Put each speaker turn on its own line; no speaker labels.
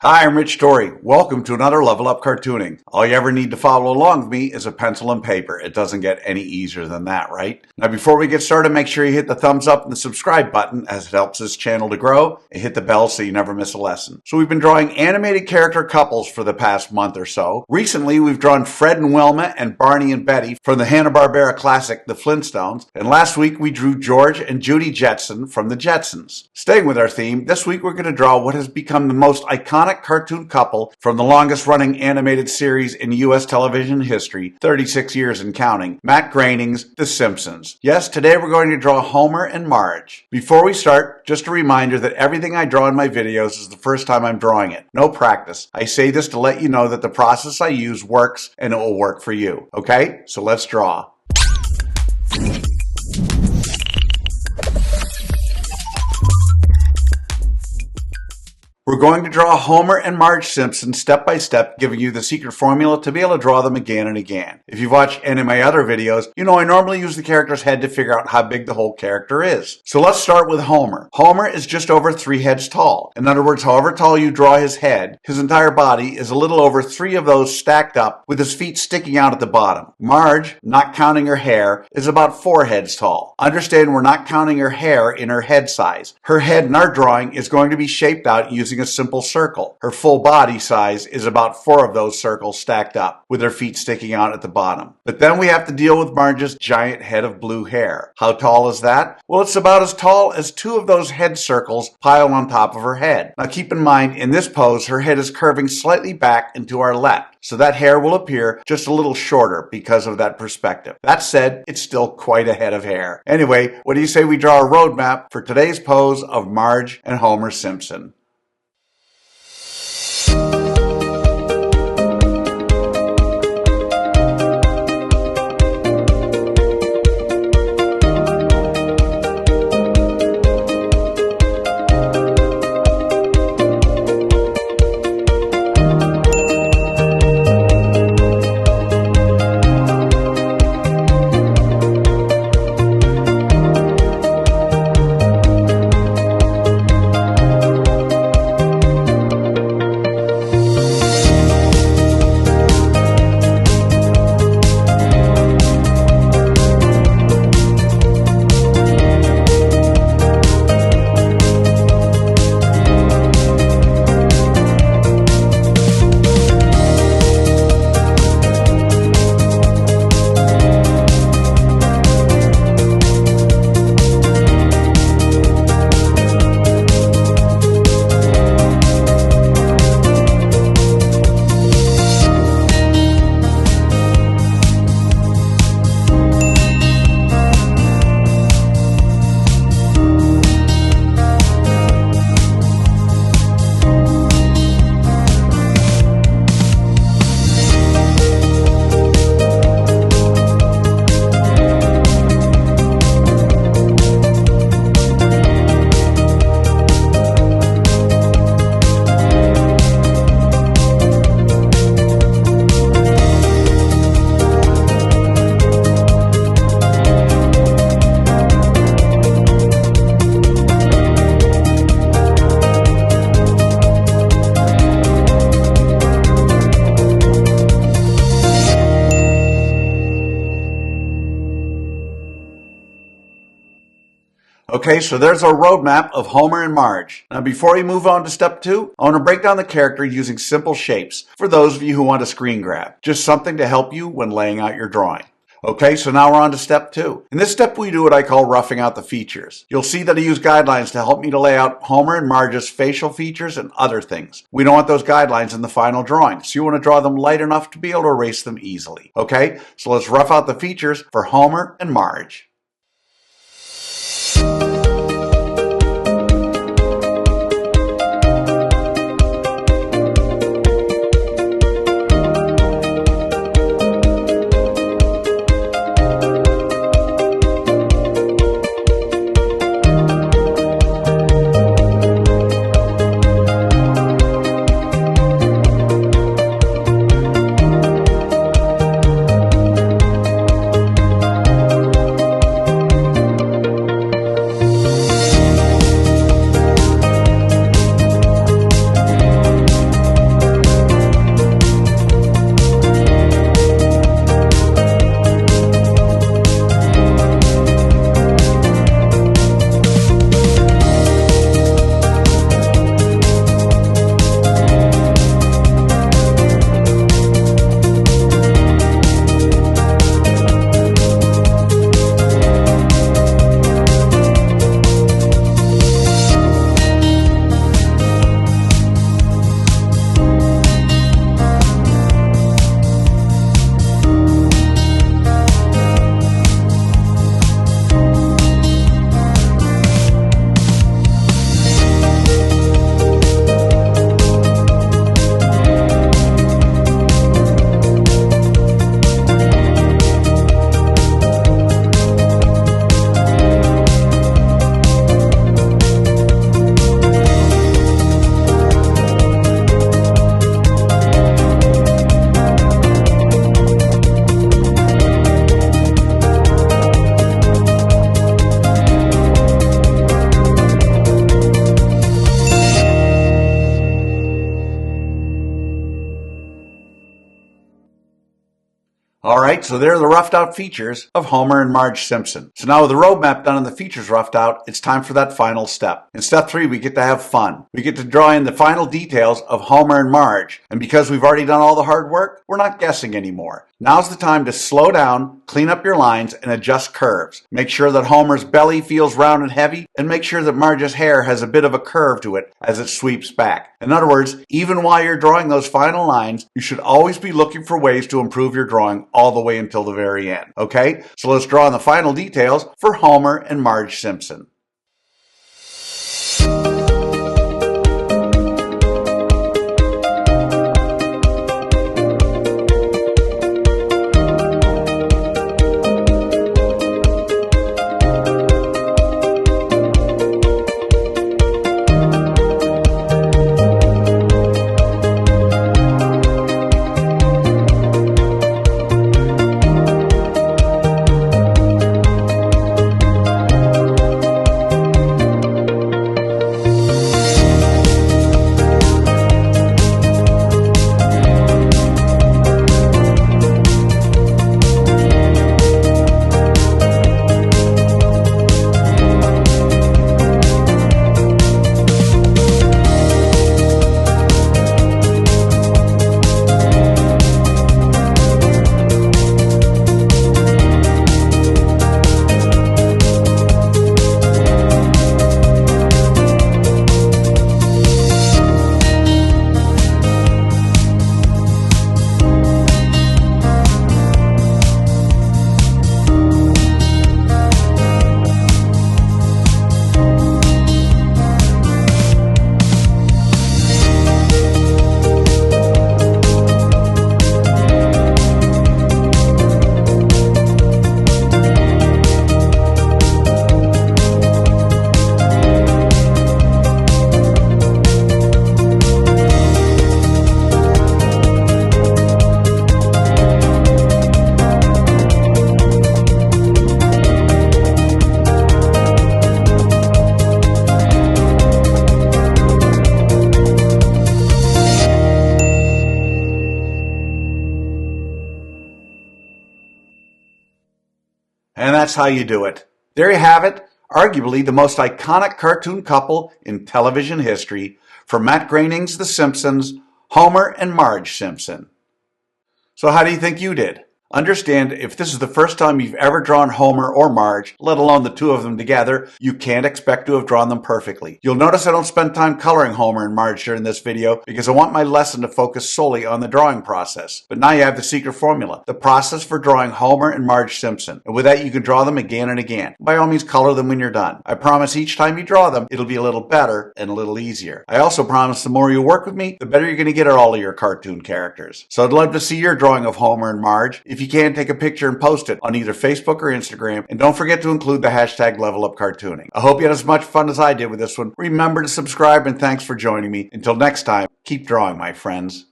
Hi, I'm Rich Story. Welcome to another Level Up Cartooning. All you ever need to follow along with me is a pencil and paper. It doesn't get any easier than that, right? Now, before we get started, make sure you hit the thumbs up and the subscribe button as it helps this channel to grow, and hit the bell so you never miss a lesson. So we've been drawing animated character couples for the past month or so. Recently, we've drawn Fred and Wilma and Barney and Betty from the Hanna-Barbera classic, The Flintstones. And last week, we drew George and Judy Jetson from the Jetsons. Staying with our theme, this week we're going to draw what has become the most iconic cartoon couple from the longest-running animated series in U.S. television history, 36 years and counting, Matt Groening's The Simpsons. Yes, today we're going to draw Homer and Marge. Before we start, just a reminder that everything I draw in my videos is the first time I'm drawing it. No practice. I say this to let you know that the process I use works and it will work for you. Okay? So let's draw. We're going to draw Homer and Marge Simpson step by step, giving you the secret formula to be able to draw them again and again. If you've watched any of my other videos, you know I normally use the character's head to figure out how big the whole character is. So let's start with Homer. Homer is just over 3 heads tall. In other words, however tall you draw his head, his entire body is a little over 3 of those stacked up with his feet sticking out at the bottom. Marge, not counting her hair, is about 4 heads tall. Understand we're not counting her hair in her head size. Her head in our drawing is going to be shaped out using a simple circle. Her full body size is about 4 of those circles stacked up, with her feet sticking out at the bottom. But then we have to deal with Marge's giant head of blue hair. How tall is that? Well, it's about as tall as 2 of those head circles piled on top of her head. Now keep in mind, in this pose, her head is curving slightly back and to our left, so that hair will appear just a little shorter because of that perspective. That said, it's still quite a head of hair. Anyway, what do you say we draw a roadmap for today's pose of Marge and Homer Simpson? Okay, so there's our roadmap of Homer and Marge. Now before we move on to step 2, I want to break down the character using simple shapes for those of you who want a screen grab. Just something to help you when laying out your drawing. Okay, so now we're on to step 2. In this step, we do what I call roughing out the features. You'll see that I use guidelines to help me to lay out Homer and Marge's facial features and other things. We don't want those guidelines in the final drawing, so you want to draw them light enough to be able to erase them easily. Okay, so let's rough out the features for Homer and Marge. Alright, so there are the roughed out features of Homer and Marge Simpson. So now with the roadmap done and the features roughed out, it's time for that final step. In step 3, we get to have fun. We get to draw in the final details of Homer and Marge. And because we've already done all the hard work, we're not guessing anymore. Now's the time to slow down, clean up your lines, and adjust curves. Make sure that Homer's belly feels round and heavy, and make sure that Marge's hair has a bit of a curve to it as it sweeps back. In other words, even while you're drawing those final lines, you should always be looking for ways to improve your drawing all the way until the very end. Okay? So let's draw in the final details for Homer and Marge Simpson. And that's how you do it. There you have it, arguably the most iconic cartoon couple in television history, from Matt Groening's The Simpsons, Homer and Marge Simpson. So how do you think you did? Understand, if this is the first time you've ever drawn Homer or Marge, let alone the two of them together, you can't expect to have drawn them perfectly. You'll notice I don't spend time coloring Homer and Marge during this video because I want my lesson to focus solely on the drawing process. But now you have the secret formula, the process for drawing Homer and Marge Simpson. And with that, you can draw them again and again. By all means, color them when you're done. I promise each time you draw them, it'll be a little better and a little easier. I also promise the more you work with me, the better you're going to get at all of your cartoon characters. So I'd love to see your drawing of Homer and Marge. If you can, take a picture and post it on either Facebook or Instagram, and don't forget to include the hashtag #LevelUpCartooning. I hope you had as much fun as I did with this one. Remember to subscribe, and thanks for joining me. Until next time, keep drawing, my friends.